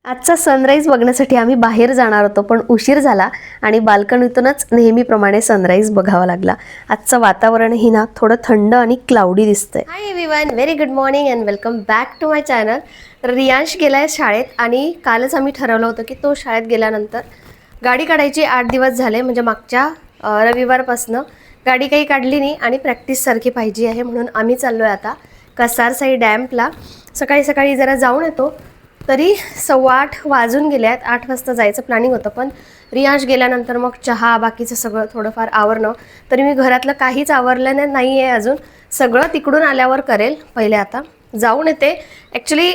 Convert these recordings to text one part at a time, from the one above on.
आजचा सनराईज बघण्यासाठी आम्ही बाहेर जाणार होतो, पण उशीर झाला आणि बाल्कनीतूनच नेहमीप्रमाणे सनराईज बघावा लागला. आजचं वातावरणही ना थोडं थंड आणि क्लाउडी दिसतंय. Hi everyone, very good morning and welcome back to my channel. Riyansh गेलाय शाळेत आणि कालच आम्ही ठरवलं होतं की तो शाळेत गेल्यानंतर गाडी काढायची 8 दिवस झाले, म्हणजे मागच्या रविवारपासनं गाडी काही काढली नाही आणि प्रॅक्टिस सारखी पाहिजे आहे, म्हणून आम्ही चाललोय आता कसारसाई डॅम्पला. सकाळी सकाळी जरा जाऊन येतो. तरी 7:15 वाजून गेले आहेत. 8 वाजता जायचं प्लॅनिंग होतं, पण रियांश गेल्यानंतर मग चहा बाकीचं सगळं थोडंफार आवरणं. तरी मी घरातलं काहीच आवरलं नाही आहे अजून, सगळं तिकडून आल्यावर करेल. पहिले आता जाऊन येते. ॲक्च्युली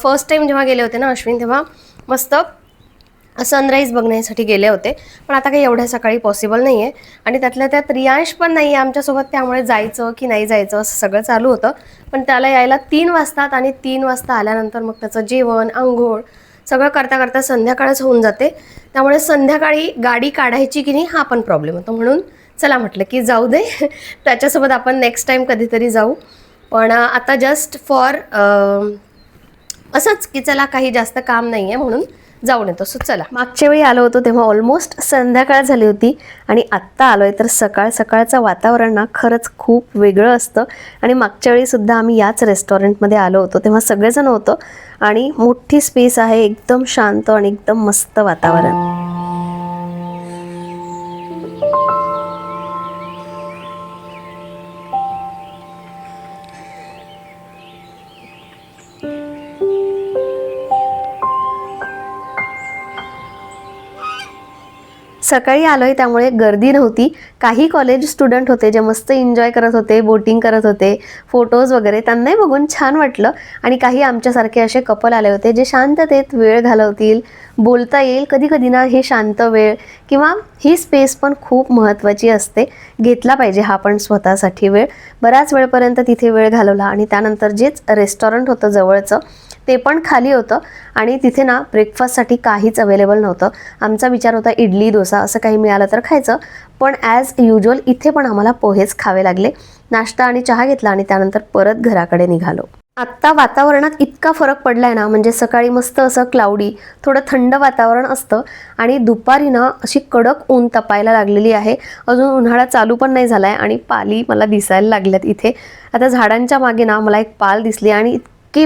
फर्स्ट टाईम जेव्हा गेले होते ना अश्विन, तेव्हा मस्त सनराईज बघण्यासाठी गेले होते, पण आता काही एवढ्या सकाळी पॉसिबल नाही आहे. आणि त्यातल्या त्यात रियांश पण नाही आहे आमच्यासोबत, त्यामुळे जायचं की नाही जायचं असं सगळं चालू होतं. पण त्याला यायला 3 वाजतात आणि 3 वाजता आल्यानंतर मग त्याचं जेवण आंघोळ सगळं करता करता संध्याकाळच होऊन जाते. त्यामुळे संध्याकाळी गाडी काढायची की नाही हा पण प्रॉब्लेम होतो. म्हणून चला म्हटलं की जाऊ दे, त्याच्यासोबत आपण नेक्स्ट टाईम कधीतरी जाऊ. पण आता जस्ट फॉर असंच की चला काही जास्त काम नाही आहे म्हणून जाऊन येतो. सो चला. मागच्या वेळी आलो होतो तेव्हा ऑलमोस्ट संध्याकाळ झाली होती आणि आत्ता आलोय तर सकाळ सकाळचं वातावरण ना खरंच खूप वेगळं असतं. आणि मागच्या वेळी सुद्धा आम्ही याच रेस्टॉरंटमध्ये आलो होतो तेव्हा सगळेजण होतो आणि मोठी स्पेस आहे, एकदम शांत आणि एकदम मस्त वातावरण. सकाळी आलोय त्यामुळे गर्दी नव्हती. काही कॉलेज स्टुडंट होते जे मस्त एन्जॉय करत होते, बोटिंग करत होते, फोटोज वगैरे त्यांनाही बघून छान वाटलं. आणि काही आमच्यासारखे असे कपल आले होते जे शांततेत वेळ घालवतील, बोलता येईल. कधी कधी ना हे शांत वेळ किंवा ही स्पेस पण खूप महत्त्वाची असते, घेतला पाहिजे हा पण स्वतःसाठी वेळ. बऱ्याच वेळपर्यंत तिथे वेळ घालवला आणि त्यानंतर जेच रेस्टॉरंट होतं जवळचं ते पण खाली होतं आणि तिथे ना ब्रेकफास्टसाठी काहीच अवेलेबल नव्हतं. आमचा विचार होता इडली डोसा असं काही मिळालं तर खायचं, पण ॲज युज्युअल इथे पण आम्हाला पोहेच खावे लागले. नाश्ता आणि चहा घेतला आणि त्यानंतर परत घराकडे निघालो. आत्ता वातावरणात इतका फरक पडलाय ना, म्हणजे सकाळी मस्त असं क्लाउडी थोडं थंड वातावरण असतं आणि दुपारी ना अशी कडक ऊन तपायला लागलेली आहे. अजून उन्हाळा चालू पण नाही झालाय आणि पाली मला दिसायला लागल्यात इथे. आता झाडांच्या मागे ना मला एक पाल दिसली आणि इतकी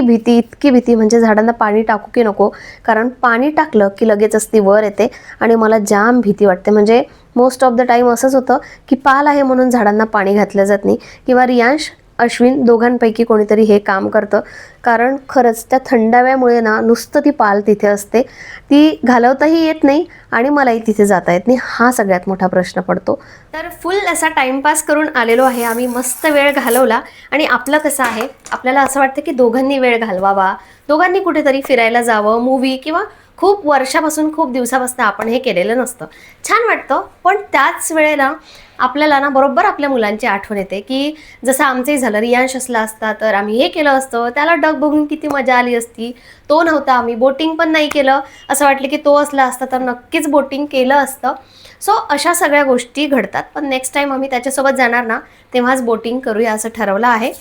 भीती म्हणजे झाडांना पाणी टाकू की नको, कारण पाणी टाकलं की लगेचच ती वर येते आणि मला जाम भीती वाटते. म्हणजे मोस्ट ऑफ द टाईम असंच होतं की पाल आहे म्हणून झाडांना पाणी घातलं जात नाही, किंवा रियांश अश्विन दोघांपैकी कोणीतरी हे काम करतं. कारण खरंच त्या थंडाव्यामुळे ना नुसतं ती पाल तिथे असते, ती घालवताही येत नाही आणि मलाही तिथे जाता येत नाही. हा सगळ्यात मोठा प्रश्न पडतो. तर फुल असा टाइमपास करून आलेलो आहे आम्ही, मस्त वेळ घालवला. आणि आपलं कसं आहे, आपल्याला असं वाटतं की दोघांनी वेळ घालवावा, दोघांनी कुठेतरी फिरायला जावं, मूवी, किंवा खूप वर्षापासून खूप दिवसापासून आपण हे केलेलं नसतं. छान वाटतं, पण त्याच वेळेला आपल्याला ना बरोबर आपल्या मुलांची आठवण येते की जसं आमचंही झालं. रियांश असला असता तर आम्ही हे केलं असतं, त्याला डग बघून किती मजा आली असती. तो नव्हता, आम्ही बोटिंग पण नाही केलं. असं वाटलं की तो असला असता तर नक्कीच बोटिंग केलं असतं. सो अशा सगळ्या गोष्टी घडतात. पण नेक्स्ट टाईम आम्ही त्याच्यासोबत जाणार ना तेव्हाच बोटिंग करूया असं ठरवलं आहे.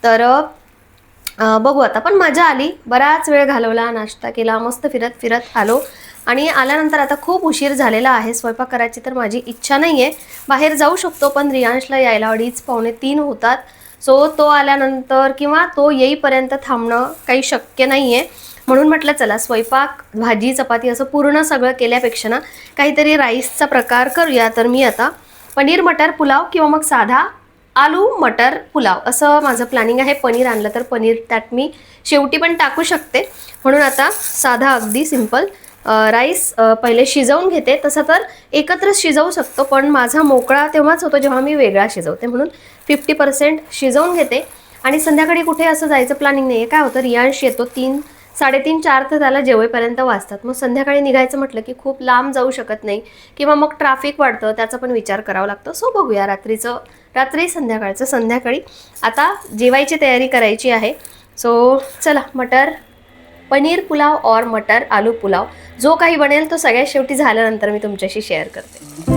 तर बघू आता. पण मजा आली, बराच वेळ घालवला, नाश्ता केला, मस्त फिरत फिरत आलो. आणि आल्यानंतर आता खूप उशीर झालेला आहे, स्वयंपाक करायची तर माझी इच्छा नाही आहे. बाहेर जाऊ शकतो पण रियांशला यायला 2:30-3 होतात. सो तो आल्यानंतर किंवा तो येईपर्यंत थांबणं काही शक्य नाही आहे. म्हणून म्हटलं चला स्वयंपाक भाजी चपाती असं पूर्ण सगळं केल्यापेक्षा ना काहीतरी राईसचा प्रकार करूया. तर मी आता पनीर मटर पुलाव किंवा मग साधा आलू मटर पुलाव असं माझं प्लॅनिंग आहे. पनीर आणलं तर पनीर त्यात मी शेवटी पण टाकू शकते, म्हणून आता साधा अगदी सिंपल राईस पहिले शिजवून घेते. तसं तर एकत्र शिजवू शकतो, पण माझा मोकळा तेव्हाच होतो जेव्हा मी वेगळा शिजवते, म्हणून 50% शिजवून घेते. आणि संध्याकाळी कुठे असं जायचं प्लॅनिंग नाही आहे. काय होतं, रियांश येतो 3, 3:30, 4 तर त्याला जेवेपर्यंत वाजतात. मग संध्याकाळी निघायचं म्हटलं की खूप लांब जाऊ शकत नाही, किंवा मग ट्रॅफिक वाढतं, त्याचा पण विचार करावा लागतो. सो बघूया, रात्री संध्याकाळचं संध्याकाळी. आता जेवायची तयारी करायची आहे. सो चला, पनीर पुलाव और मटर आलू पुलाव जो काही बनेल तो सगळ्यात शेवटी झाल्यानंतर मी तुमच्याशी शेअर करते.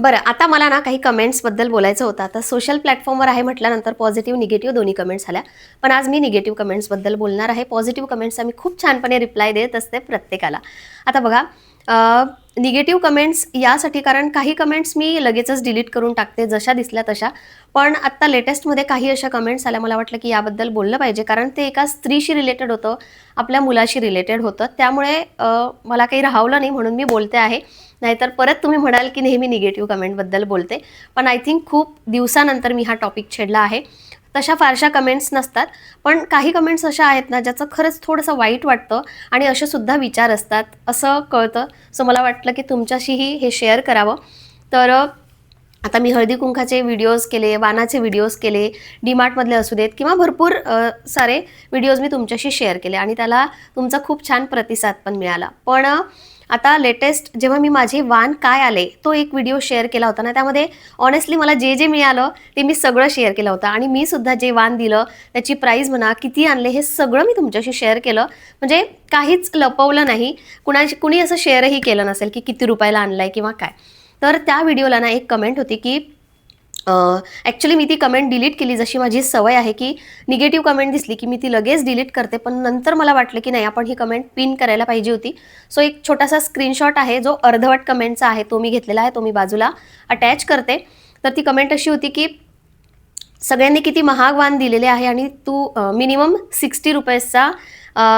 बरं, आता मला ना काही कमेंट्सबद्दल बोलायचं होतं. आता सोशल प्लॅटफॉर्मवर आहे म्हटल्यानंतर पॉझिटिव्ह, निगेटिव्ह दोन्ही कमेंट्स आल्या. पण आज मी निगेटिव्ह कमेंट्सबद्दल बोलणार आहे. पॉझिटिव्ह कमेंट्सचा मी खूप छानपणे रिप्लाय देत असते प्रत्येकाला. आता बघा, निगेटिव्ह कमेंट्स यासाठी कारण काही कमेंट्स मी लगेचच डिलीट करून टाकते जशा दिसल्या तशा. पण आत्ता लेटेस्टमध्ये काही अशा कमेंट्स आल्या, मला वाटलं की याबद्दल बोललं पाहिजे, कारण ते एका स्त्रीशी रिलेटेड होतं, आपल्या मुलाशी रिलेटेड होतं. त्यामुळे मला काही राहवलं नाही म्हणून मी बोलते आहे. नाहीतर परत तुम्ही म्हणाल की नेहमी निगेटिव्ह कमेंटबद्दल बोलते. पण आय थिंक खूप दिवसानंतर मी हा टॉपिक छेडला आहे. तशा फारशा कमेंट्स नसतात, पण काही कमेंट्स अशा आहेत ना ज्याचं खरंच थोडंसं वाईट वाटतं आणि असे सुद्धा विचार असतात असं कळतं. सो मला वाटलं की तुमच्याशीही हे शेअर करावं. तर आता मी हळदी कुंकाचे व्हिडिओज केले, वानाचे व्हिडिओज केले, डीमार्टमधले असू देत किंवा भरपूर सारे व्हिडिओज मी तुमच्याशी शेअर केले आणि त्याला तुमचा खूप छान प्रतिसाद पण मिळाला. पण आता लेटेस्ट जेव्हा मी माझे वाण काय आले तो एक व्हिडिओ शेअर केला होता ना, त्यामध्ये ऑनेस्टली मला जे जे मिळालं ते मी सगळं शेअर केलं होतं आणि मी सुद्धा जे वाण दिलं त्याची प्राईस म्हणा, किती आणले, हे सगळं मी तुमच्याशी शेअर केलं. म्हणजे काहीच लपवलं नाही. कुणी असं शेअरही केलं नसेल की किती रुपयाला आणलाय किंवा काय. तर त्या व्हिडिओला ना एक कमेंट होती की ॲक्च्युली मी ती कमेंट डिलीट केली. जशी माझी सवय आहे की निगेटिव्ह कमेंट दिसली की मी ती लगेच डिलीट करते. पण नंतर मला वाटलं की नाही, आपण ही कमेंट पिन करायला पाहिजे होती. सो एक छोटासा स्क्रीनशॉट आहे जो अर्धवट कमेंटचा आहे, तो मी घेतलेला आहे, तो मी बाजूला अटॅच करते. तर ती कमेंट अशी होती की सगळ्यांनी किती महाग वाण दिलेले आहे आणि तू मिनिमम 60 रुपीजचा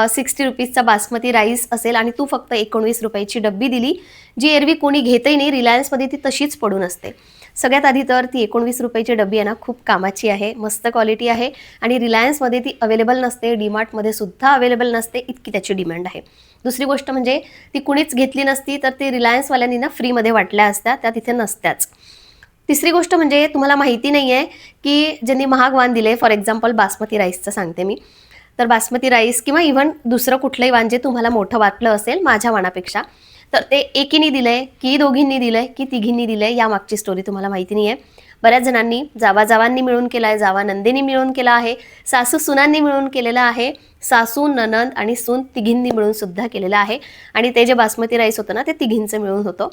60 रुपीजचा बासमती राईस असेल आणि तू फक्त 19 रुपयाची डब्बी दिली, जी एरवी कोणी घेतही नाही. रिलायन्समध्ये ती तशीच पडून असते. सगळ्यात आधी तर ती 19 रुपयाची डब्बी आहे ना, खूप कामाची आहे, मस्त क्वालिटी आहे आणि रिलायन्समध्ये ती अवेलेबल नसते, डीमार्टमध्ये सुद्धा अवेलेबल नसते, इतकी त्याची डिमांड आहे. दुसरी गोष्ट म्हणजे ती कुणीच घेतली नसती तर ती रिलायन्सवाल्यांनी ना फ्रीमध्ये वाटल्या असत्या, त्या तिथे नसत्याच. तिसरी गोष्ट म्हणजे तुम्हाला माहिती नाही आहे की ज्यांनी महाग वाण दिले, फॉर एक्झाम्पल बासमती राईसचं सांगते मी. तर बासमती राईस किंवा इव्हन दुसरं कुठलंही वाण जे तुम्हाला मोठं वाटलं असेल माझ्या वाणापेक्षा, तर ते एकीने दिलंय की दोघींनी दिलंय की तिघींनी दिलंय यामागची स्टोरी तुम्हाला माहिती नाही आहे. बऱ्याच जणांनी, जावांनी मिळून केला आहे, जावा नंदेनी मिळून केला आहे, सासू सुनांनी मिळून केलेला आहे, सासू ननंद आणि सून तिघींनी मिळून सुद्धा केलेलं आहे. आणि ते जे बासमती राईस होतं ना, ते तिघींचं मिळून होतं.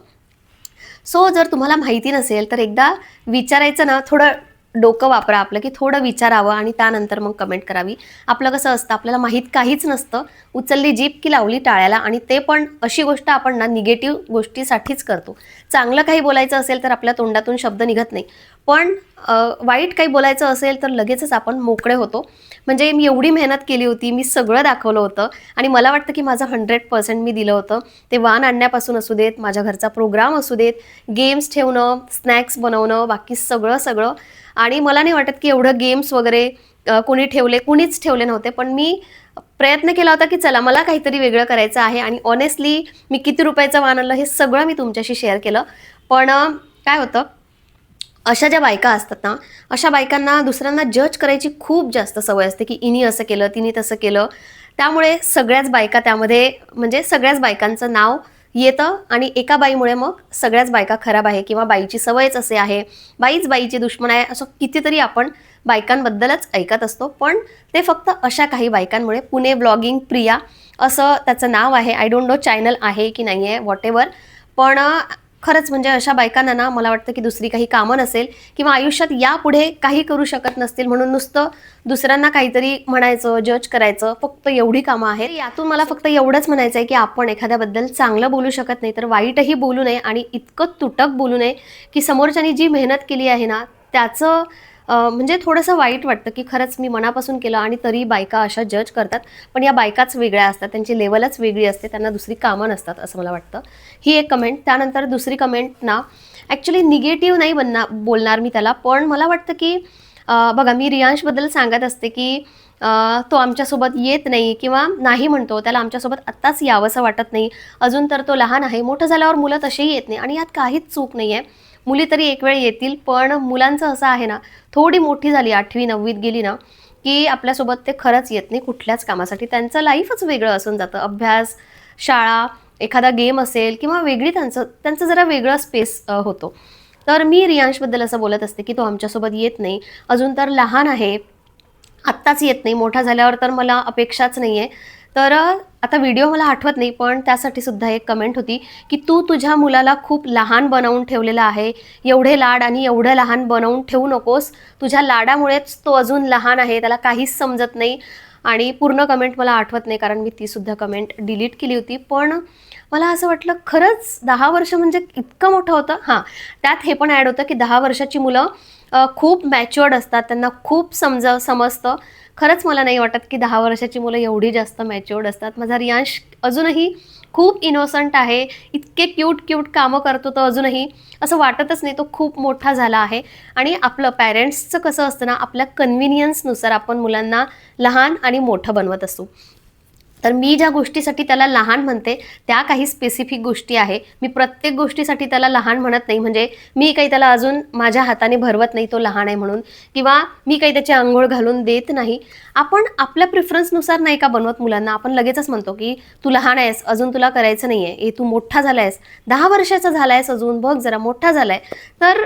सो जर तुम्हाला माहिती नसेल तर एकदा विचारायचं ना, थोडं डोकं वापरा आपलं, की थोडं विचारावं आणि त्यानंतर मग कमेंट करावी. आपलं कसं असतं, आपल्याला माहीत काहीच नसतं, उचलली जीभ की लावली टाळ्याला. आणि ते पण अशी गोष्ट आपण ना निगेटिव्ह गोष्टीसाठीच करतो. चांगलं काही बोलायचं असेल तर आपल्या तोंडातून शब्द निघत नाही, पण वाईट काही बोलायचं असेल तर लगेचच आपण मोकळे होतो. म्हणजे मी एवढी मेहनत केली होती, मी सगळं दाखवलं होतं आणि मला वाटतं की माझं 100% मी दिलं होतं. ते वाण आणण्यापासून असू देत, माझ्या घरचा प्रोग्राम असू देत, गेम्स ठेवणं, स्नॅक्स बनवणं, बाकी सगळं. आणि मला नाही वाटत की एवढं गेम्स वगैरे कुणीच ठेवले नव्हते. पण मी प्रयत्न केला होता की चला मला काहीतरी वेगळं करायचं आहे. आणि ऑनेस्टली मी किती रुपयाचं वाण आणलं हे सगळं मी तुमच्याशी शेअर केलं. पण काय होतं, अशा ज्या बायका असतात ना, अशा बायकांना दुसऱ्यांना जज करायची खूप जास्त सवय असते की इनी असं केलं, तिने तसं केलं. त्यामुळे सगळ्याच बायका त्यामध्ये, म्हणजे सगळ्याच बायकांचं नाव येतं आणि एका बाईमुळे मग सगळ्याच बायका खराब आहे किंवा बाईची सवयच असे आहे, बाईच बाईची दुश्मन आहे, असं कितीतरी आपण बायकांबद्दलच ऐकत असतो. पण ते फक्त अशा काही बायकांमुळे. पुणे ब्लॉगिंग प्रिया असं त्याचं नाव आहे. आय डोंट नो चॅनल आहे की नाही आहे, व्हॉटेवर. पण खरंच म्हणजे अशा बायकांना ना, मला वाटतं की दुसरी काही कामं नसेल किंवा आयुष्यात यापुढे काही करू शकत नसतील म्हणून नुसतं दुसऱ्यांना काहीतरी म्हणायचं, जज करायचं, फक्त एवढी कामं आहेत. यातून मला फक्त एवढंच म्हणायचं आहे की आपण एखाद्याबद्दल चांगलं बोलू शकत नाही तर वाईटही बोलू नये आणि इतकं तुटक बोलू नये की समोरच्यानी जी मेहनत केली आहे ना त्याचं म्हणजे थोडंसं वाईट वाटतं की खरंच मी मनापासून केलं आणि तरी बायका अशा जज करतात. पण या बायकाच वेगळ्या असतात, त्यांची लेवलच वेगळी असते, त्यांना दुसरी कामं नसतात असं मला वाटतं. ही एक कमेंट. त्यानंतर दुसरी कमेंट ना, ॲक्च्युली निगेटिव्ह नाही बोलणार मी त्याला, पण मला वाटतं की बघा, मी रियांशबद्दल सांगत असते की तो आमच्यासोबत येत नाही किंवा नाही म्हणतो, त्याला आमच्यासोबत आत्ताच यावंसं वाटत नाही, अजून तर तो लहान आहे. मोठं झाल्यावर मुलं तसेही येत नाही आणि यात काहीच चूक नाही आहे. मुली तरी एक वेळ येतील, पण मुलांचं असं आहे ना, थोडी मोठी झाली, 8वी 9वीत गेली ना की आपल्यासोबत ते खरंच येत नाही कुठल्याच कामासाठी. त्यांचं लाईफच वेगळं असून जातं. अभ्यास, शाळा, एखादा गेम असेल किंवा वेगळी त्यांचं जरा वेगळं स्पेस होतो. तर मी रियांशबद्दल असं बोलत असते की तो आमच्यासोबत येत नाही, अजून तर लहान आहे, आत्ताच येत नाही, मोठा झाल्यावर तर मला अपेक्षाच नाही आहे. तर आता व्हिडिओ मला आठवत नाही, पण त्यासाठी सुद्धा एक कमेंट होती की तू तुझ्या मुलाला खूप लहान बनवून ठेवलेलं आहे, एवढे लाड आणि एवढं लहान बनवून ठेवू नकोस, तुझ्या लाडामुळेच तो अजून लहान आहे, त्याला काहीच समजत नाही. आणि पूर्ण कमेंट मला आठवत नाही कारण मी ती सुद्धा कमेंट डिलीट केली होती. पण मला असं वाटलं खरंच 10 वर्ष म्हणजे इतकं मोठं होतं. हां, त्यात हे पण ॲड होतं की 10 वर्षाची मुलं खूप मॅच्युअर्ड असतात, त्यांना खूप समजतं. खरंच मला नाही वाटत की 10 वर्षाची मुलं एवढी जास्त मॅच्युअर्ड असतात. माझा रियांश अजूनही खूप इनोसंट आहे, इतके क्यूट क्यूट कामं करतो तो अजूनही, असं वाटतच नाही तो खूप मोठा झाला आहे. आणि आपलं पॅरेंट्सचं कसं असतं ना, आपल्या कन्व्हिनियन्सनुसार आपण मुलांना लहान आणि मोठं बनवत असतो. तर मी ज्या गोष्टीसाठी त्याला लहान म्हणते त्या काही स्पेसिफिक गोष्टी आहे. मी प्रत्येक गोष्टीसाठी त्याला लहान म्हणत नाही. म्हणजे मी काही त्याला अजून माझ्या हाताने भरवत नाही तो लहान आहे म्हणून, किंवा मी काही त्याची अंघोळ घालून देत नाही. आपण आपल्या प्रिफरन्सनुसार नाही का बनवत मुलांना. आपण लगेचच म्हणतो की तू लहान आहेस, अजून तुला करायचं नाही आहे, तू मोठा झाला आहेस, 10 वर्षाचा झाला आहेस, अजून बघ जरा मोठा झाला आहे. तर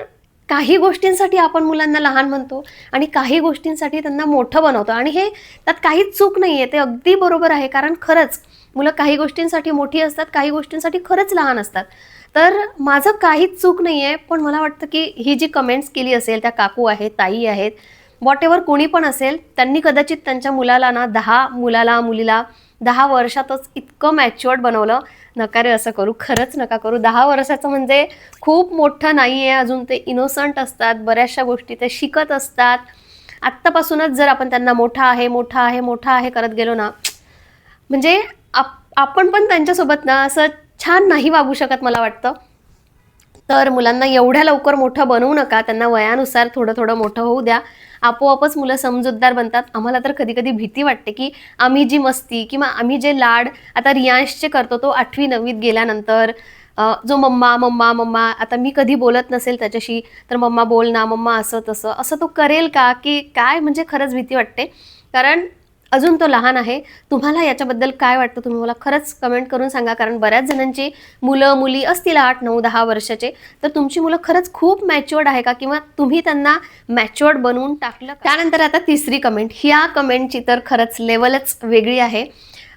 काही गोष्टींसाठी आपण मुलांना लहान म्हणतो आणि काही गोष्टींसाठी त्यांना मोठं बनवतो. आणि हे त्यात काहीच चूक नाही आहे, ते अगदी बरोबर आहे. कारण खरंच मुलं काही गोष्टींसाठी मोठी असतात, काही गोष्टींसाठी खरंच लहान असतात. तर माझं काहीच चूक नाही आहे. पण मला वाटतं की ही जी कमेंट्स केली असेल, त्या काकू आहेत, ताई आहेत, व्हॉटएव्हर कोणी पण असेल, त्यांनी कदाचित त्यांच्या मुलाला ना 10 मुलीला 10 वर्षातच इतकं मॅच्युअर्ड बनवलं. नका रे असं करू, खरंच नका करू. 10 वर्षाचं म्हणजे खूप मोठं नाही आहे अजून, ते इनोसंट असतात, बऱ्याचशा गोष्टी ते शिकत असतात. आत्तापासूनच जर आपण त्यांना मोठा आहे मोठा आहे मोठा आहे करत गेलो ना, म्हणजे आपण पण त्यांच्यासोबत ना असं छान नाही वागू शकत मला वाटतं. तर मुलांना एवढ्या लवकर मोठं बनवू नका, त्यांना वयानुसार थोडं थोडं मोठं होऊ द्या. आपोआपच मुलं समजूतदार बनतात. आम्हाला तर कधी कधी भीती वाटते की आम्ही जी मस्ती किंवा आम्ही जे लाड आता रियांशचे करतो, तो 8वी-9वीत गेल्यानंतर जो मम्मा मम्मा मम्मा, आता मी कधी बोलत नसेल त्याच्याशी तर मम्मा बोल ना, मम्मा असं तसं, असं तो करेल का की काय, म्हणजे खरंच भीती वाटते. कारण अजून तो लहान आहे. तुम्हाला याच्याबद्दल काय वाटतं तुम्ही मला खरंच कमेंट करून सांगा. कारण बऱ्याच जणांची मुलं मुली असतील 8, 9, 10 वर्षाचे, तर तुमची मुलं खरंच खूप मॅच्युअर्ड आहे का, किंवा तुम्ही त्यांना मॅच्युअर्ड बनवून टाकलं का? त्यानंतर आता तिसरी कमेंट, ह्या कमेंटची तर खरंच लेवलच वेगळी आहे.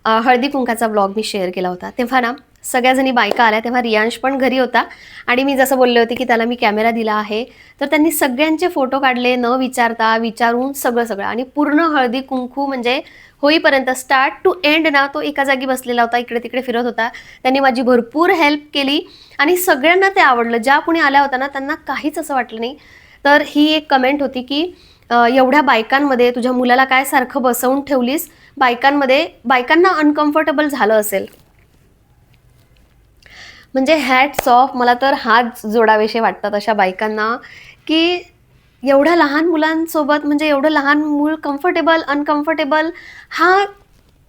हळदी कुंकाचा ब्लॉग मी शेअर केला होता तेव्हा ना सगळ्या जणी बायका आल्या, तेव्हा रियांश पण घरी होता. आणि मी जसं बोलले होते की त्याला मी कॅमेरा दिला आहे, तर त्यांनी सगळ्यांचे फोटो काढले न विचारता, विचारून सगळं सगळं. आणि पूर्ण हळदी कुंकू म्हणजे होईपर्यंत स्टार्ट टू एंड ना तो एका जागी बसलेला होता, इकडे तिकडे फिरत होता. त्यांनी माझी भरपूर हेल्प केली आणि सगळ्यांना ते आवडलं. ज्या कोणी आल्या होत्या ना त्यांना काहीच असं वाटलं नाही. तर ही एक कमेंट होती की एवढ्या बायकांमध्ये तुझ्या मुलाला काय सारखं बसवून ठेवलीस, बायकांना अनकम्फर्टेबल झालं असेल. म्हणजे हॅट्स ऑफ, मला तर हात जोडावेसे वाटतात अशा बायकांना की एवढ्या लहान मुलांसोबत, म्हणजे एवढं लहान मूल कम्फर्टेबल अनकम्फर्टेबल हा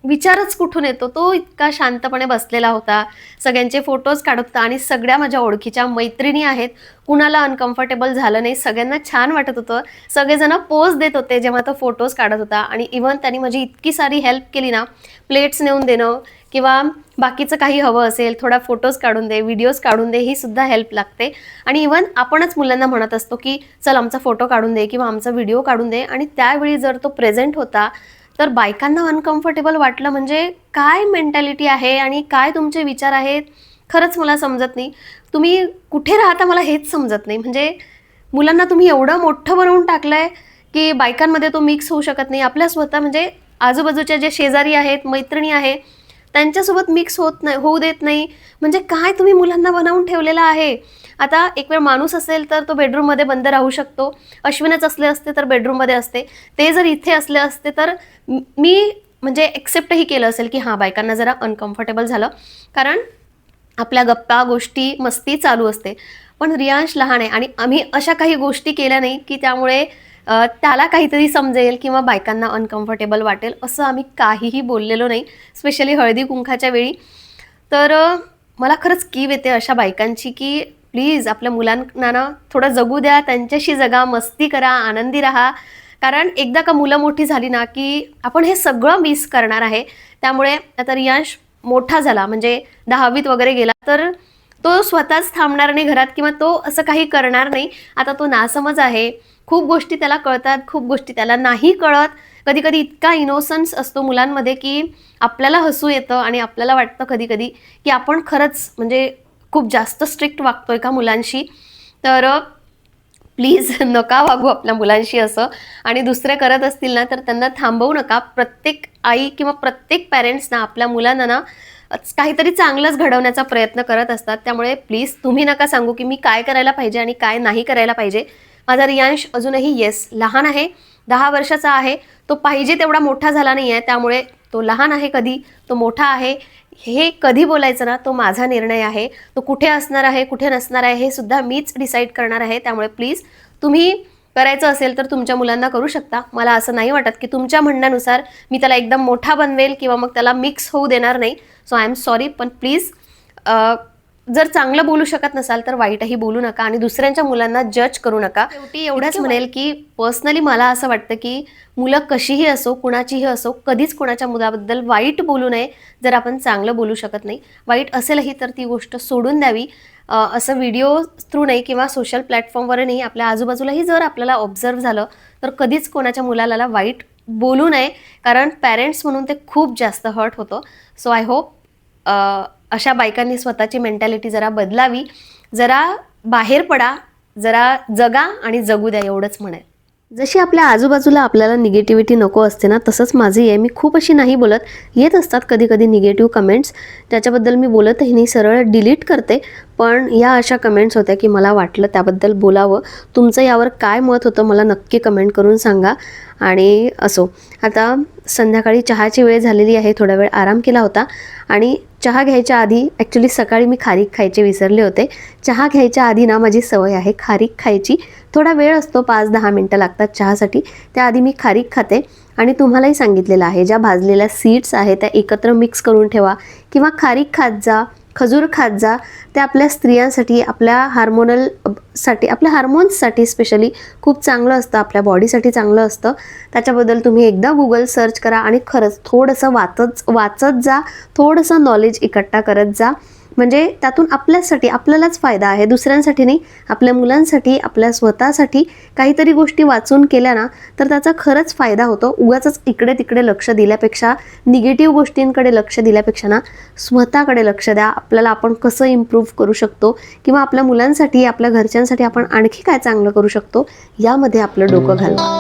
विचारच कुठून येतो. तो इतका शांतपणे बसलेला होता, सगळ्यांचे फोटोज काढत होता. आणि सगळ्या माझ्या ओळखीच्या मैत्रिणी आहेत, कुणाला अनकम्फर्टेबल झालं नाही, सगळ्यांना छान वाटत होतं. सगळेजण पोज देत होते जेव्हा तो फोटोज काढत होता. आणि इव्हन त्यांनी माझी इतकी सारी हेल्प केली ना, प्लेट्स नेऊन देणं किंवा बाकीचं काही हवं असेल, थोडा फोटोज काढून दे, व्हिडिओज काढून दे, ही सुद्धा हेल्प लागते. आणि इव्हन आपणच मुलांना म्हणत असतो की चल आमचा फोटो काढून दे किंवा आमचा व्हिडिओ काढून दे, आणि त्यावेळी जर तो प्रेझेंट होता तर बायकांना अनकम्फर्टेबल वाटलं म्हणजे काय मेंटॅलिटी आहे आणि काय तुमचे विचार आहेत, खरंच मला समजत नाही. तुम्ही कुठे राहता मला हेच समजत नाही. म्हणजे मुलांना तुम्ही एवढं मोठं बनवून टाकलंय की बायकांमध्ये तो मिक्स होऊ शकत नाही. आपल्या स्वतः म्हणजे आजूबाजूच्या जे शेजारी आहेत, मैत्रिणी आहेत, त्यांच्यासोबत मिक्स होऊ देत नाही. म्हणजे काय तुम्ही मुलांना बनवून ठेवलेलं आहे. आता एक वेळ माणूस असेल तर तो बेडरूममध्ये बंद राहू शकतो. अश्विनच असले असते तर बेडरूममध्ये असते. ते जर इथे असले असते तर मी म्हणजे एक्सेप्टही केलं असेल की हां, बायकांना जरा अनकम्फर्टेबल झालं, कारण आपल्या गप्पा गोष्टी मस्ती चालू असते. पण रियांश लहान आहे आणि आम्ही अशा काही गोष्टी केल्या नाही की त्यामुळे त्याला काहीतरी समजेल किंवा बायकांना अनकम्फर्टेबल वाटेल, असं आम्ही काहीही बोललेलो नाही, स्पेशली हळदी कुंकाच्या वेळी. तर मला खरंच कीव येते अशा बायकांची की प्लीज आपल्या मुलांना ना थोडं जगू द्या, त्यांच्याशी जगा, मस्ती करा, आनंदी राहा. कारण एकदा का मुलं मोठी झाली ना की आपण हे सगळं मिस करणार आहे. त्यामुळे आता रियांश मोठा झाला म्हणजे 10वीत वगैरे गेला तर तो स्वतःच थांबणार नाही घरात किंवा तो असं काही करणार नाही. आता तो नासमज आहे, खूप गोष्टी त्याला कळतात, खूप गोष्टी त्याला नाही कळत. कधी कधी इतका इनोसन्स असतो मुलांमध्ये की आपल्याला हसू येतं आणि आपल्याला वाटतं कधी कधी की आपण खरंच म्हणजे खूप जास्त स्ट्रिक्ट वागतोय का मुलांशी. तर प्लीज नका वागू आपल्या मुलांशी असं. आणि दुसरे करत असतील ना तर त्यांना थांबवू नका. प्रत्येक आई किंवा प्रत्येक पॅरेंट्स ना आपल्या मुलांना ना काहीतरी चांगलंच घडवण्याचा प्रयत्न करत असतात. त्यामुळे प्लीज तुम्ही नका सांगू की मी काय करायला पाहिजे आणि काय नाही करायला पाहिजे. माझा रियांश अजूनही येस लहान आहे, 10 वर्षाचा आहे. तो पाहिजे तेवढा मोठा झाला नाही आहे. त्यामुळे तो लहान आहे कधी, तो मोठा आहे हे कधी बोलायचं ना तो माझा निर्णय आहे. तो कुठे असणार आहे, कुठे नसणार आहे हे सुद्धा मीच डिसाईड करणार आहे. त्यामुळे प्लीज तुम्ही करायचं असेल तर तुमच्या मुलांना करू शकता. मला असं नाही वाटत की तुमच्या म्हणण्यानुसार मी त्याला एकदम मोठा बनवेल किंवा मग त्याला मिक्स होऊ देणार नाही. सो आय एम सॉरी, पण प्लीज जर चांगलं बोलू शकत नसाल तर वाईटही बोलू नका आणि दुसऱ्यांच्या मुलांना जज करू नका. शेवटी एवढंच म्हणेल की पर्सनली मला असं वाटतं की मुलं कशीही असो, कुणाचीही असो, कधीच कुणाच्या मुलाबद्दल वाईट बोलू नये जर आपण चांगलं बोलू शकत नाही. वाईट असेलही तर ती गोष्ट सोडून द्यावी. असं व्हिडिओ थ्रू नाही किंवा सोशल प्लॅटफॉर्मवर नाही, आपल्या आजूबाजूलाही जर आपल्याला ऑब्झर्व झालं तर कधीच कोणाच्या मुलाला वाईट बोलू नये. कारण पॅरेंट्स म्हणून ते खूप जास्त हर्ट होतं. सो आय होप अशा बायकांनी स्वतःची मेंटॅलिटी जरा बदलावी. जरा बाहेर पडा, जरा जगा आणि जगू द्या एवढंच म्हणेल. जशी आपल्या आजूबाजूला आपल्याला निगेटिव्हिटी नको असते ना तसंच माझी आहे. मी खूप अशी नाही बोलत. येत असतात कधी कधी निगेटिव्ह कमेंट्स, त्याच्याबद्दल मी बोलतही नाही, सरळ डिलीट करते. पण या अशा कमेंट्स होत्या की मला वाटलं त्याबद्दल बोलावं. तुमचं यावर काय मत होतं मला नक्की कमेंट करून सांगा. आणि असो, आता संध्याकाळी चहाची वेळ झालेली आहे. थोडा वेळ आराम केला होता आणि चहा घ्यायच्या आधी ॲक्च्युली सकाळी मी खारीक खायचे विसरले होते. चहा घ्यायच्या आधी ना माझी सवय आहे खारीक खायची. थोडा वेळ असतो, 5-10 मिनटं लागतात चहासाठी. त्याआधी मी खारीक खाते. आणि तुम्हालाही सांगितलेलं आहे ज्या भाजलेल्या सीड्स आहेत त्या एकत्र मिक्स करून ठेवा किंवा खारीक खात जा, खजूर खात जा. ते आपल्या स्त्रियांसाठी, आपल्या आपल्या हार्मोन्ससाठी स्पेशली खूप चांगलं असतं, आपल्या बॉडीसाठी चांगलं असतं. त्याच्याबद्दल तुम्ही एकदा गुगल सर्च करा आणि खरंच थोडंसं वाचत जा, थोडंसं नॉलेज इकट्ठा करत जा. म्हणजे त्यातून आपल्यासाठी आपल्यालाच फायदा आहे, दुसऱ्यांसाठी नाही. आपल्या मुलांसाठी, आपल्या स्वतःसाठी काहीतरी गोष्टी वाचून केल्या ना तर त्याचा खरंच फायदा होतो. उगाचच इकडे तिकडे लक्ष दिल्यापेक्षा, निगेटिव्ह गोष्टींकडे लक्ष दिल्यापेक्षा ना स्वतःकडे लक्ष द्या. आपल्याला आपण कसं इम्प्रूव्ह करू शकतो किंवा आपल्या मुलांसाठी, आपल्या घरच्यांसाठी आपण आणखी काय चांगलं करू शकतो यामध्ये आपलं डोकं घालवा.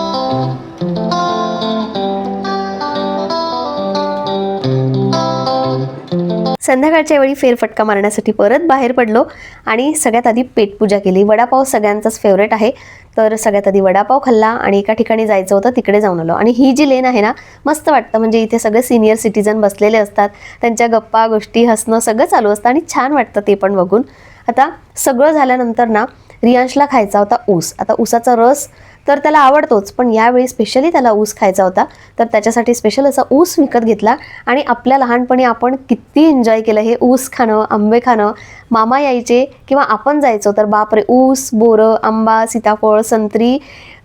संध्याकाळच्या वेळी फेरफटका मारण्यासाठी परत बाहेर पडलो आणि सगळ्यात आधी पेटपूजा केली. वडापाव सगळ्यांचाच फेवरेट आहे, तर सगळ्यात आधी वडापाव खाल्ला आणि एका ठिकाणी जायचं होतं तिकडे जाऊन आलो. आणि ही जी लेन आहे ना मस्त वाटतं, म्हणजे इथे सगळे सिनियर सिटीजन बसलेले असतात, त्यांच्या गप्पा गोष्टी हसणं सगळं चालू असतं आणि छान वाटतं ते पण बघून. आता सगळं झाल्यानंतर ना रियांशला खायचा होता ऊस. आता ऊसाचा रस तर त्याला आवडतोच, पण यावेळी स्पेशली त्याला ऊस खायचा होता, तर त्याच्यासाठी स्पेशल असा ऊस विकत घेतला. आणि आपल्या लहानपणी आपण किती एन्जॉय केलं हे ऊस खाणं, आंबे खाणं. मामा यायचे किंवा आपण जायचो तर बापरे, ऊस, बोरं, आंबा, सीताफळ, संत्री,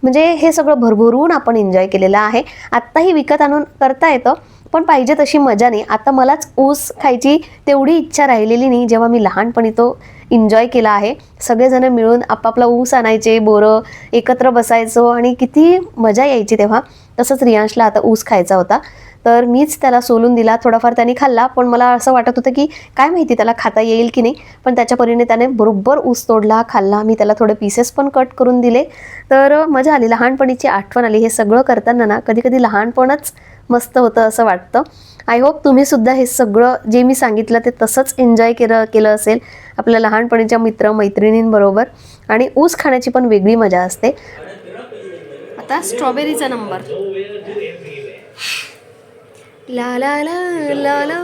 म्हणजे हे सगळं भरभरून आपण एन्जॉय केलेलं आहे. आत्ताही विकत आणून करता येतं, पण पाहिजे तशी मजा नाही. आता मलाच ऊस खायची तेवढी इच्छा राहिलेली नाही जेव्हा मी लहानपणी तो एन्जॉय केला आहे. सगळेजण मिळून आपापला ऊस आणायचे, बोरं एकत्र बसायचो आणि किती मजा यायची तेव्हा. तसंच रियांशला आता ऊस खायचा होता, तर मीच त्याला सोलून दिला. थोडाफार त्याने खाल्ला, पण मला असं वाटत होतं की काय माहिती त्याला खाता येईल की नाही. पण त्याच्या परीने त्याने बरोबर ऊस तोडला, खाल्ला. मी त्याला थोडे पीसेस पण कट करून दिले. तर मजा आली, लहानपणीची आठवण आली. हे सगळं करताना ना कधी कधी लहानपणच मस्त होतं असं वाटतं. आय होप तुम्ही सुद्धा हे सगळं जे मी सांगितलं ते तसंच एन्जॉय केलं असेल आपल्या लहानपणीच्या मित्र मैत्रिणींबरोबर. आणि ऊस खाण्याची पण वेगळी मजा असते. आता स्ट्रॉबेरीचा नंबर. ला ला ला ला ला.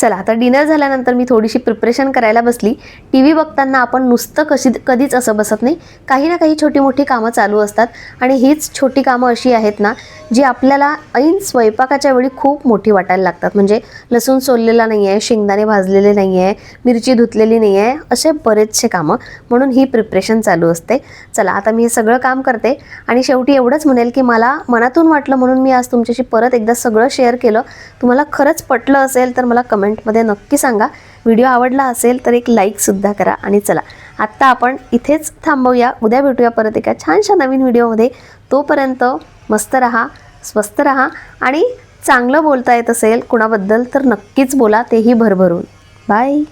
चला आता डिनर झाल्यानंतर मी थोडीशी प्रिपरेशन करायला बसली. टी व्ही बघताना आपण नुसतं कधीच असं बसत नाही, काही ना काही छोटी मोठी कामं चालू असतात. आणि हीच छोटी कामं अशी आहेत ना जी आपल्याला ऐन स्वयंपाकाच्या वेळी खूप मोठी वाटायला लागतात. म्हणजे लसूण सोललेला नाही आहे, शेंगदाणे भाजलेले नाही आहे, मिरची धुतलेली नाही आहे, असे बरेचसे कामं, म्हणून ही प्रिपरेशन चालू असते. चला आता मी हे सगळं काम करते आणि शेवटी एवढंच म्हणेल की मला मनातून वाटलं म्हणून मी आज तुमच्याशी परत एकदा सगळं शेअर केलं. तुम्हाला खरंच पटलं असेल तर मला कमेंटमध्ये नक्की सांगा. व्हिडिओ आवडला असेल तर एक लाईकसुद्धा करा. आणि चला आत्ता आपण इथेच थांबवूया. उद्या भेटूया परत एका छानशा नवीन व्हिडिओमध्ये. तोपर्यंत मस्त रहा, स्वस्त रहा आणि चांगलं बोलता येत असेल कुणाबद्दल तर नक्कीच बोला, तेही भरभरून. बाय.